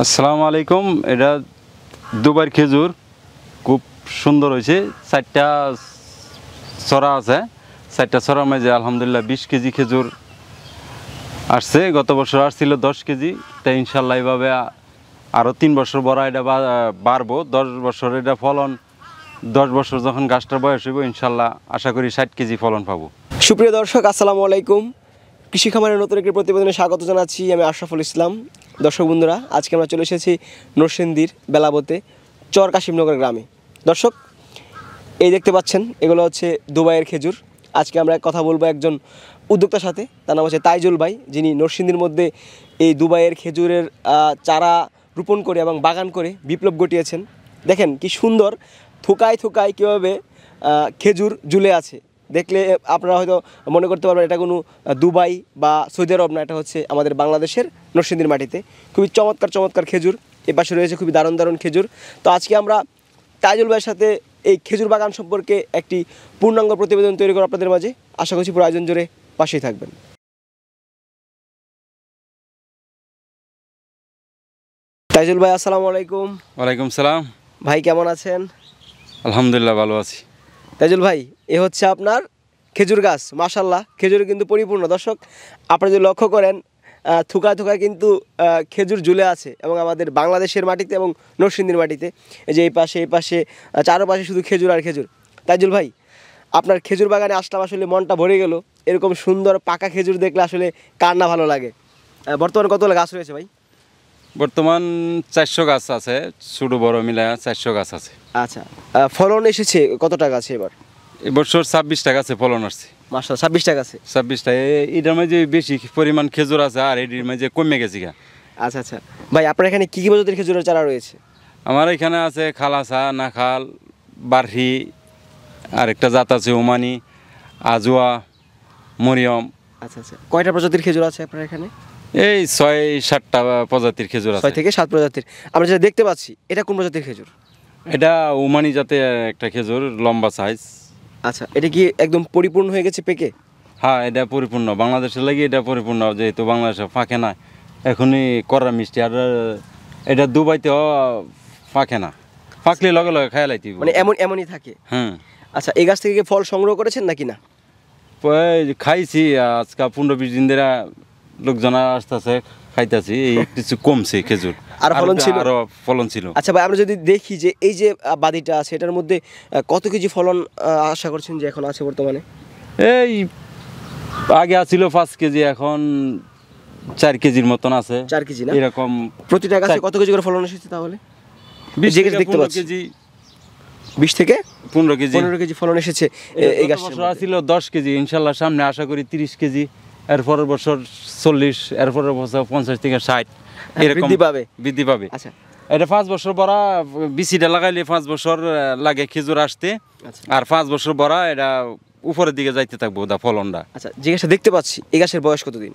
আসসালামু আলাইকুম। এটা দুবাইয়ের খেজুর, খুব সুন্দর হয়েছে। 4টা ছড়া আছে, 4টা ছড়ার মাঝে আলহামদুলিল্লাহ 20 কেজি খেজুর আসছে। গত বছর আসছিল 10 কেজি। তাই ইনশাল্লাহ এইভাবে আরও 3 বছর বড় এটা বাড়বো। 10 বছর এটা ফলন, 10 বছর যখন গাছটার বয়স হইব ইনশাল্লাহ আশা করি 60 কেজি ফলন পাবো। সুপ্রিয় দর্শক, আসসালামু আলাইকুম। কৃষি খামারের নতুন একটি প্রতিবেদনে স্বাগত জানাচ্ছি। আমি আশরাফুল ইসলাম। দর্শক বন্ধুরা, আজকে আমরা চলে এসেছি নরসিংদীর বেলাবতে চর কাশিমনগর গ্রামে। দর্শক, এই দেখতে পাচ্ছেন এগুলো হচ্ছে দুবাইয়ের খেজুর। আজকে আমরা কথা বলবো একজন উদ্যোক্তার সাথে, তার নাম হচ্ছে তাইজুল ভাই, যিনি নরসিংদীর মধ্যে এই দুবাইয়ের খেজুরের চারা রোপণ করে এবং বাগান করে বিপ্লব ঘটিয়েছেন। দেখেন কি সুন্দর থুকায় থুকায় কীভাবে খেজুর ঝুলে আছে। দেখলে আপনারা হয়তো মনে করতে পারবেন এটা কোনো দুবাই বা সৌদি আরব না, এটা হচ্ছে আমাদের বাংলাদেশের নরসিংদীর মাটিতে খুবই চমৎকার চমৎকার খেজুর। এ পাশে রয়েছে খুবই দারুণ দারুণ খেজুর। তো আজকে আমরা তাইজুল ভাইয়ের সাথে এই খেজুর বাগান সম্পর্কে একটি পূর্ণাঙ্গ প্রতিবেদন তৈরি করে আপনাদের মাঝে। আশা করছি পুরো আয়োজন জুড়ে পাশেই থাকবেন। তাইজুল ভাই, আসসালামু আলাইকুম। ওয়ালাইকুম সালাম। ভাই কেমন আছেন? আলহামদুলিল্লাহ ভালো আছি। তাইজুল ভাই, এ হচ্ছে আপনার খেজুর গাছ। মাশাল্লাহ, খেজুর কিন্তু পরিপূর্ণ। দর্শক, আপনারা যদি লক্ষ্য করেন থুকায় থুকায় কিন্তু খেজুর ঝুলে আছে, এবং আমাদের বাংলাদেশের মাটিতে এবং নরসিংদীর মাটিতে এই যে এই পাশে চারপাশে শুধু খেজুর আর খেজুর। তাইজুল ভাই, আপনার খেজুর বাগানে আসলাম, আসলে মনটা ভরে গেল। এরকম সুন্দর পাকা খেজুর দেখলে আসলে কার না ভালো লাগে। বর্তমানে কতগুলো গাছ রয়েছে ভাই? বর্তমান 400 গাছ আছে, ছোট বড় মিলায় 400 গাছ আছে। আচ্ছা, ফলন এসেছে কতটা গাছে এবার? এবছর 26টা গাছে ফলন আসছে। মাশাআল্লাহ, 26টা গাছে। 26টা। এটার মাঝে বেশি পরিমাণ খেজুর আছে, আর এটির মাঝে কমে গেছে গা। আচ্ছা আচ্ছা ভাই, আপনার এখানে কী কী প্রজাতির খেজুরের চারা রয়েছে? আমার এখানে আছে খালাসা, নাখাল, বারহি, আর একটা জাত আছে ওমানি, আজোয়া, মরিয়ম। আচ্ছা আচ্ছা, কয়টা প্রজাতির খেজুর আছে আপনার এখানে? এই 6-7টা প্রজাতির খেজুর আছে। 6 থেকে 7 প্রজাতির। আমরা যেটা দেখতে পাচ্ছি, এটা কোন প্রজাতির খেজুর? এটা ওমানি জাতের একটা খেজুর, লম্বা সাইজ। আচ্ছা, এটা কি একদম পরিপূর্ণ হয়ে গেছে পেকে? হ্যাঁ, এটা পরিপূর্ণ। বাংলাদেশের লাগি এটা পরিপূর্ণ, যেহেতু বাংলাদেশে ফাঁকে না এখনই করা মিষ্টি। আর এটা দুবাইতেও ফাঁকে না, ফাঁকলে লগে লগে খাই লাইতে মানে এমনই থাকে। হুম। আচ্ছা, এই গাছ থেকে কি ফল সংগ্রহ করেছেন নাকি না? খাইছি আজকে 15-20 দিন ধরে লোকজন আসতেছে, খাইতেছি। এই কিছু কমছে খেজুর, আর ফলন ছিল? আরো ফলন ছিল। আচ্ছা ভাই, আমরা যদি দেখি যে এই যে বাদিটা আছে, এটার মধ্যে কত কেজি ফলন আশা করছেন যে এখন আছে বর্তমানে? এই আগে আছিল 5 কেজি, এখন 4 কেজির মতন আছে। 4 কেজি না? এরকম প্রতিটা গাছে কত কেজি করে ফলন এসেছে তাহলে? 20 যে থেকে দেখতে 15 পাচ্ছি কেজি, 20 থেকে 15 কেজি ফলন এসেছে এই গাছের বছর ছিল 10 কেজি। ইনশাল্লাহ সামনে আশা করি 30 কেজি, এরপরের বছর 40, এরপরের বছর 50 থেকে 60 এরকম বৃদ্ধি পাবে। আচ্ছা, এটা 5 বছর বড়া বিচিটা লাগাইলে 5 বছর লাগে খেজুর আসতে। আর 5 বছর বড়া এটা উপরের দিকে যাইতে থাকবো দা ফলনটা। আচ্ছা, যে গাছটা দেখতে পাচ্ছি, এই গাছের বয়স কতদিন?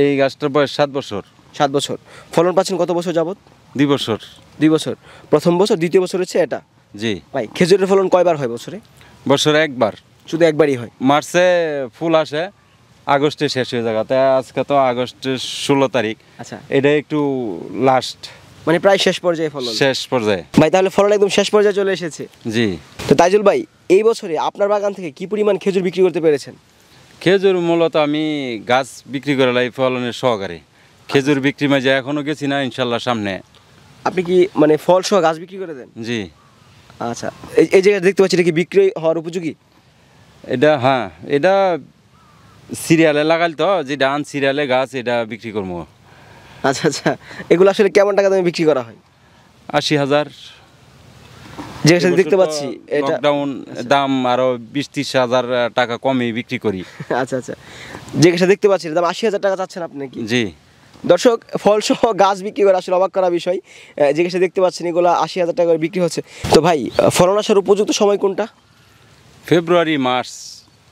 এই গাছটার বয়স 7 বছর। 7 বছর। ফলন পাচ্ছেন কত বছর যাবত? 2 বছর। 2 বছর। প্রথম বছর, দ্বিতীয় বছর হচ্ছে এটা। জি ভাই, খেজুরের ফলন কয়বার হয় বছরে? বছরে একবার। শুধু একবারই হয়? মার্চে ফুল আসে, আগস্টে শেষ হয়ে যায়। তাই আজকে তো আগস্টের 16 তারিখ। আচ্ছা, এটা একটু লাস্ট, মানে প্রায় শেষ পর্যায়ে ফলন। শেষ পর্যায়ে। ভাই, তাহলে ফলন একদম শেষ পর্যায়ে চলে এসেছে। জি। তো তাইজুল ভাই, এই বছরে আপনার বাগান থেকে কি পরিমাণ খেজুর বিক্রি করতে পেরেছেন? খেজুর মূলত আমি গাছ বিক্রি করে লাই ফলনের সহকারে। খেজুর বিক্রি মাঝে এখনো গেছি না, ইনশাল্লাহ সামনে। আপনি কি মানে ফল সহ গাছ বিক্রি করে দেন? জি। আচ্ছা, এই জায়গায় দেখতে পাচ্ছি, এটা কি বিক্রি হওয়ার উপযোগী? এটা হ্যাঁ, এটা সিরিয়ালে লাগাল তো, যেটা আন সিরিয়ালে গাছ, এটা বিক্রি করবো। আচ্ছা আচ্ছা, এগুলো আসলে কেমন টাকা দামে বিক্রি করা হয়? 80,000। যে গাছটা দেখতে পাচ্ছি এটা লকডাউন দাম আরো 20-30 হাজার টাকা কমে বিক্রি করি। আচ্ছা আচ্ছা, যে গাছটা দেখতে পাচ্ছি এর দাম 80,000 টাকা চাচ্ছেন আপনি নাকি? জি। দর্শক, ফলসহ গাছ বিক্রি করে আসলে অবাক করা বিষয়। যে গাছটা দেখতে পাচ্ছেন এগুলো 80,000 টাকা করে বিক্রি হচ্ছে। তো ভাই, ফলন আসার উপযুক্ত সময় কোনটা? February March.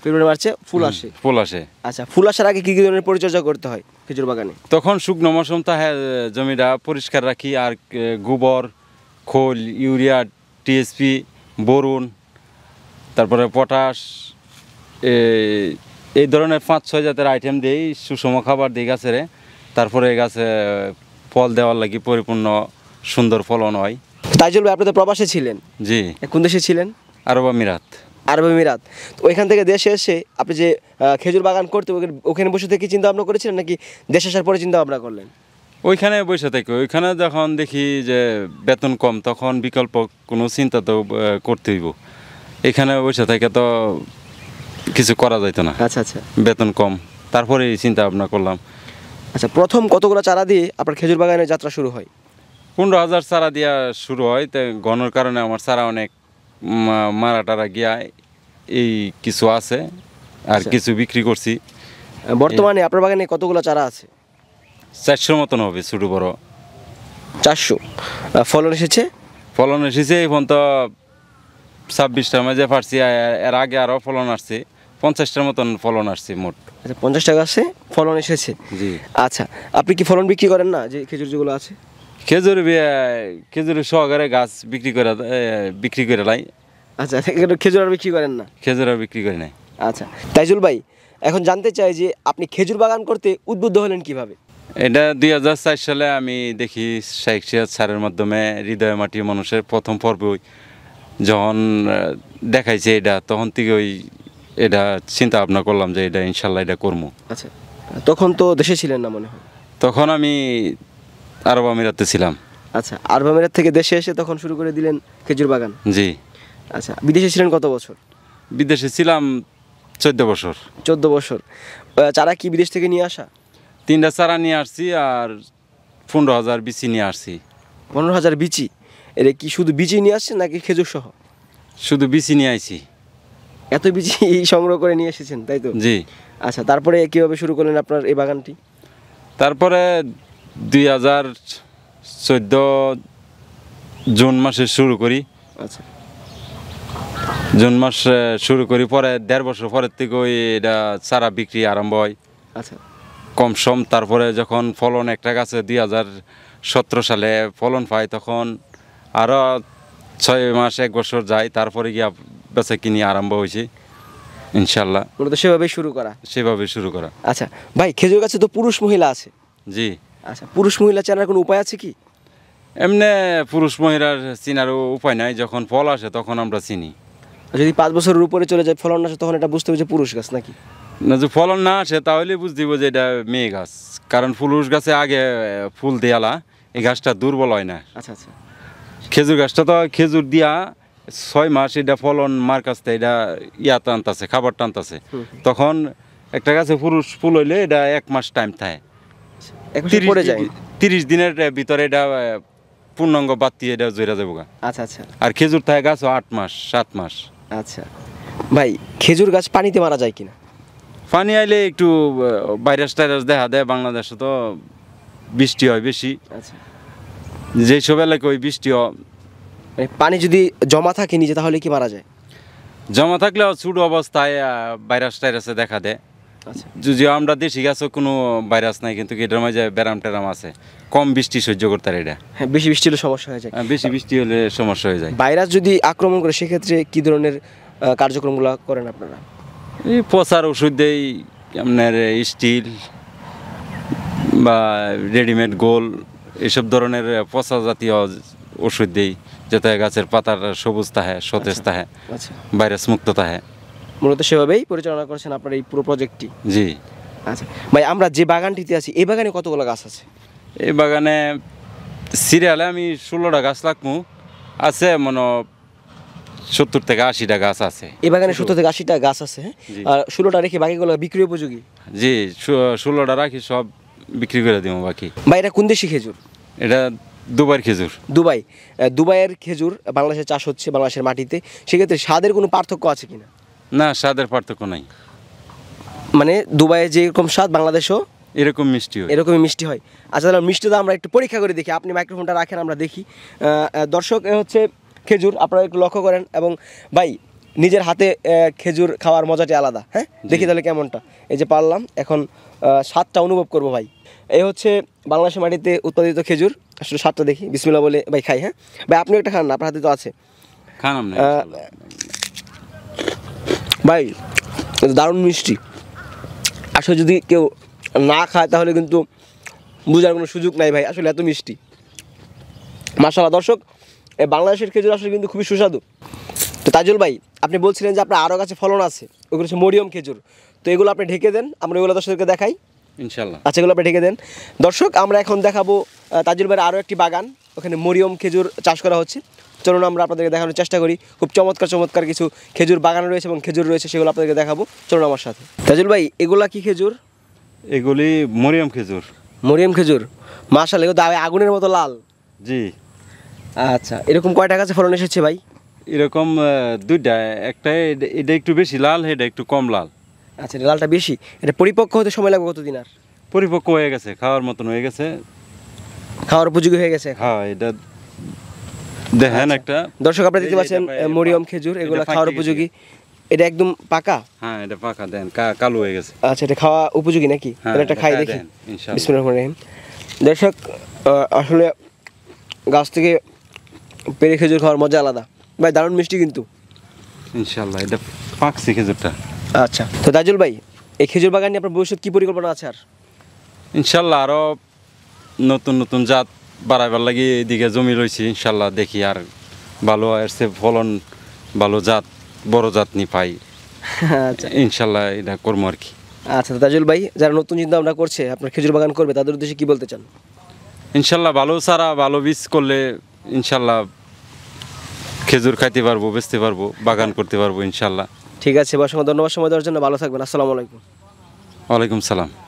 ফেব্রুয়ারি মার্চে ফুল আসে? ফুল আসে। আচ্ছা, ফুল আসার আগে কী কী ধরনের পরিচর্যা করতে হয় খেজুর বাগানে? তখন শুকনো মৌসুম তাহে জমিটা পরিষ্কার রাখি, আর গোবর, খোল, ইউরিয়া, টিএসপি, বোরন, তারপরে পটাশ, এই ধরনের 5-6 জাতের আইটেম দিই, সুষম খাবার দিই গাছের। তারপরে গাছে ফল দেওয়ার লাগি পরিপূর্ণ সুন্দর ফলন হয়। তাইজুল ভাই, আপনি তো প্রবাসে ছিলেন, জি। কোন দেশে ছিলেন? আরব আমিরাত। আরব আমিরাত। তো ওইখান থেকে দেশে এসে আপনি যে খেজুর বাগান করতে ওখানে বসে থেকে চিন্তা ভাবনা করেছিলেন, নাকি দেশে আসার পরে চিন্তা ভাবনা করলেন? ওইখানে বসে থাকি, ওইখানে যখন দেখি যে বেতন কম, তখন বিকল্প কোনো চিন্তা তো করতে হইব। এখানে বসে থেকে তো কিছু করা যাইতো না, আচ্ছা আচ্ছা। বেতন কম, তারপরে চিন্তা ভাবনা করলাম। আচ্ছা, প্রথম কতগুলো চারা দিয়ে আপনার খেজুর বাগানের যাত্রা শুরু হয়? 15,000 চারা দিয়া শুরু হয়, তাই ঘনর কারণে আমার চারা অনেক মারা টারা গিয়া এই কিছু আছে, আর কিছু বিক্রি করছি। বর্তমানে আপনার বাগানে কতগুলো চারা আছে? 400 মতন হবে, ছোটো বড় 400। ফলন এসেছে? ফলন এসেছে এখন তো 26টার মাঝে পারছি, এর আগে আরও ফলন আসছে, 50টার মতন ফলন আসছে মোট। আচ্ছা, 50টা গাছে ফলন এসেছে। জি। আচ্ছা, আপনি কি ফলন বিক্রি করেন না, যে খেজুর যেগুলো আছে? খেজুর সহকারে গাছ বিক্রি করে লাই। আচ্ছা, খেজুর আর বিক্রি করেন না? খেজুর আর বিক্রি করে নাই। আচ্ছা, তাইজুল ভাই, এখন জানতে চাই যে আপনি খেজুর বাগান করতে উদ্বুদ্ধ হলেন কিভাবে? এটা 2004 সালে আমি দেখি শাইখ সিরাজ স্যারের মাধ্যমে হৃদয় মাটি মানুষের প্রথম পর্বই যখন দেখাইছে এটা, তখন থেকে এটা চিন্তা ভাবনা করলাম যে এটা ইনশাল্লাহ এটা করবো। আচ্ছা, তখন তো দেশে ছিলেন না মনে হয়? তখন আমি আরব আমিরাতে ছিলাম। আচ্ছা, আরব আমিরাত থেকে দেশে এসে তখন শুরু করে দিলেন খেজুর বাগান? জি। আচ্ছা, বিদেশে ছিলেন কত বছর? বিদেশে ছিলাম 14 বছর। 14 বছর। চারা কি বিদেশ থেকে নিয়ে আসা? 3টা চারা নিয়ে আসছি, আর 15,000 বিচি নিয়ে আসছি। 15,000 বিচি? এটা কি শুধু বিচি নিয়ে আসছেন নাকি খেজুর সহ? শুধু বিচি নিয়ে আইছি। এত বিচি সংগ্রহ করে নিয়ে এসেছেন, তাই তো? জি। আচ্ছা, তারপরে কিভাবে শুরু করলেন আপনার এই বাগানটি? তারপরে 2014 জুন মাসে শুরু করি। আচ্ছা। জুন মাস শুরু করি, পরে 1.5 বছর পরের থেকে এটা চারা বিক্রি আরম্ভ হয়। আচ্ছা। কম সম, তারপরে যখন ফলন একটা গাছে 2017 সালে ফলন পাই, তখন আরও 6 মাস 1 বছর যায়, তারপরে গিয়া বেচা কিনি আরম্ভ হয়েছে ইনশাল্লাহ। মূলত সেভাবে শুরু করা? সেভাবে শুরু করা। আচ্ছা ভাই, খেজুর গাছে তো পুরুষ মহিলা আছে? জি। আচ্ছা, পুরুষ মহিলা চেনার কোনো উপায় আছে কি? এমনি পুরুষ মহিলার চিনারও উপায় নাই, যখন ফল আসে তখন আমরা চিনি। যদি 5 বছরের উপরে চলে যায়, ফলন আসে, তখন এটা বুঝতে হবে যে পুরুষ গাছ নাকি? না, যে ফলন না আসে তাহলে বুঝ দিব যে এটা মেয়ে গাছ, কারণ পুরুষ গাছে আগে ফুল দেয়ালা, এই গাছটা দুর্বল হয় না। আচ্ছা আচ্ছা। খেজুর গাছটা তো খেজুর দিয়া 6 মাস এটা ফলন মার কাছ থেকে এটা টানতাছে, খাবার টানতাছে, তখন একটা গাছে পুরুষ ফুল হইলে এটা 1 মাস টাইম থাকে, 30 দিনের ভিতরে এটা পূর্ণাঙ্গ বাতি এটা জয়রা যাবো গা। আচ্ছা আচ্ছা। আর খেজুর থাকে গাছ 8 মাস 7 মাস। আচ্ছা ভাই, খেজুর গাছ পানিতে মারা যায় কিনা? পানি আইলে একটু ভাইরাস টাইরাস দেখা দেয়, বাংলাদেশে তো বৃষ্টি হয় বেশি। আচ্ছা। যেসব এলাকায় বৃষ্টি হয়, পানি যদি জমা থাকে নিচে, তাহলে কি মারা যায়? জমা থাকলেও ছোট অবস্থায় ভাইরাস টাইরাসে দেখা দেয়। আচ্ছা। যদিও আমরা দেশি গাছও কোনো ভাইরাস নাই, কিন্তু এটার মাঝে ব্যারাম ট্যারাম আছে, কম বৃষ্টি সহ্য করতে পারে এটা। হ্যাঁ, বেশি বৃষ্টি হলে সমস্যা হয়ে যায়। বেশি বৃষ্টি হলে সমস্যা হয়ে যায়। ভাইরাস যদি আক্রমণ করে, সেক্ষেত্রে কি ধরনের কার্যক্রমগুলো করেন আপনারা? এই পচার ওষুধ দেই, আপনার স্টিল বা রেডিমেড গোল, এসব ধরনের পচা জাতীয় ওষুধ দেই, যাতে গাছের পাতার সবুজ থাকে, সতেজ থাকে, আচ্ছা, ভাইরাস মুক্ত থাকে। মূলত সেভাবেই পরিচালনা করছেন আপনার এই পুরো প্রজেক্টটি? জি। আচ্ছা ভাই, আমরা যে বাগানটিতে আছি, এই বাগানে কতগুলো গাছ আছে? এই বাগানে সিরিয়ালে আমি 16টা গাছ লাগামু, আছে মনে 70 থেকে 80টা গাছ আছে। এই বাগানে 70 থেকে 80টা গাছ আছে, আর 16টা রেখে বাকিগুলো বিক্রি উপযোগী? জি, 16টা রাখি, সব বিক্রি করে দিব বাকি। ভাই, এটা কোন দেশি খেজুর? এটা দুবাইয়ের খেজুর। দুবাইয়ের খেজুর বাংলাদেশে চাষ হচ্ছে, বাংলাদেশের মাটিতে, সেক্ষেত্রে স্বাদের কোনো পার্থক্য আছে কিনা? না, স্বাদের পার্থক্য নাই। মানে দুবাইয়ে যেরকম স্বাদ, বাংলাদেশেও এরকম মিষ্টি হয়? এরকমই মিষ্টি হয়। আচ্ছা, তাহলে মিষ্টিটা আমরা একটু পরীক্ষা করে দেখি। আপনি মাইক্রোফোনটা রাখেন, আমরা দেখি। দর্শক, হচ্ছে খেজুর, আপনারা একটু লক্ষ্য করেন। এবং ভাই, নিজের হাতে খেজুর খাওয়ার মজাটি আলাদা। হ্যাঁ, দেখি তাহলে কেমনটা। এই যে পারলাম, এখন স্বাদটা অনুভব করবো ভাই। এই হচ্ছে বাংলাদেশের মাটিতে উৎপাদিত খেজুর, আসলে স্বাদটা দেখি। বিসমিল্লাহ বলে ভাই খাই। হ্যাঁ ভাই, আপনি একটা খান না, আপনার হাতে তো আছে। খানাম না ভাই, দারুণ মিষ্টি। আসলে যদি কেউ না খায়, তাহলে কিন্তু বোঝার কোনো সুযোগ নাই ভাই, আসলে এত মিষ্টি। মাশাআল্লাহ দর্শক, এই বাংলাদেশের খেজুর আসলে কিন্তু খুবই সুস্বাদু। তো তাজুল ভাই, আপনি বলছিলেন যে আপনার আরও গাছে ফলন আছে, ওগুলো হচ্ছে মরিয়ম খেজুর, তো এগুলো আপনি ঢেকে দেন, আমরা ওগুলো দর্শকদেরকে দেখাই। ইনশাল্লাহ। আচ্ছা, এগুলো আপনি ঢেকে দেন। দর্শক, আমরা এখন দেখাবো তাজুল ভাইয়ের আরও একটি বাগান, ওখানে মরিয়ম খেজুর চাষ করা হচ্ছে। চলুন আমরা আপনাদেরকে দেখানোর চেষ্টা করি। খুব চমৎকার চমৎকার কিছু খেজুর বাগান রয়েছে এবং খেজুর রয়েছে, সেগুলো আপনাদেরকে দেখাবো। চলুন আমার সাথে। তাজুল ভাই, এগুলা কি খেজুর? এগুলি মরিয়ম খেজুর। মরিয়ম খেজুর, মাশাআল্লাহ, এগুলো আগুনের মতো লাল। জি। আচ্ছা, এরকম কয়টা গাছে ফলন এসেছে ভাই? এরকম দুইটা, একটা এটা একটু বেশি লাল, এটা একটু কম লাল। আচ্ছা, এটা লালটা বেশি। এটা পরিপক্ক হতে সময় লাগবে কতদিন? আর পরিপক্ক হয়ে গেছে, খাওয়ার মতন হয়ে গেছে, খাওয়ার উপযোগী হয়ে গেছে। হ্যাঁ এটা দেখেন একটা। দর্শক, আপনারা দেখতে পাচ্ছেন মরিয়ম খেজুর, এগুলো খাওয়ার উপযোগী। এটা একদম পাকা? হ্যাঁ এটা পাকা, দেন কালো হয়ে গেছে। আচ্ছা, এটা খাওয়া উপযোগী নাকি? হ্যাঁ, এটা একটা খাই দেখি। বিসমিল্লাহির রহমানির রহিম। দর্শক, আসলে গাছ থেকে পেরে খেজুর খাওয়ার মজা আলাদা ভাই, দারুণ মিষ্টি কিন্তু। ইনশাল্লাহ এটা পাকছে খেজুরটা। আচ্ছা, তো তাজুল ভাই, এই খেজুর বাগান নিয়ে আপনার ভবিষ্যৎ কী পরিকল্পনা আছে? আর ইনশাল্লাহ আরও নতুন নতুন জাত বাড়াইবার লাগি এদিকে জমি রয়েছে, ইনশাল্লাহ দেখি আর ভালো আসছে ফলন, ভালো জাত, বড় জাত নি পাই। আচ্ছা ইনশাল্লাহ এটা করবো আর কি। আচ্ছা, তাজুল ভাই, যারা নতুন চিন্তা ভাবনা করছে আপনার খেজুর বাগান করবে, তাদের উদ্দেশ্যে কি বলতে চান? ইনশাল্লাহ ভালো চারা, ভালো বীজ করলে ইনশাল্লাহ খেজুর খাইতে পারবো, বেচতে পারবো, বাগান করতে পারবো ইনশাল্লাহ। ঠিক আছে, অসংখ্য ধন্যবাদ সময় দেওয়ার জন্য। ভালো থাকবেন। আসসালামু আলাইকুম। ওয়ালাইকুম সালাম।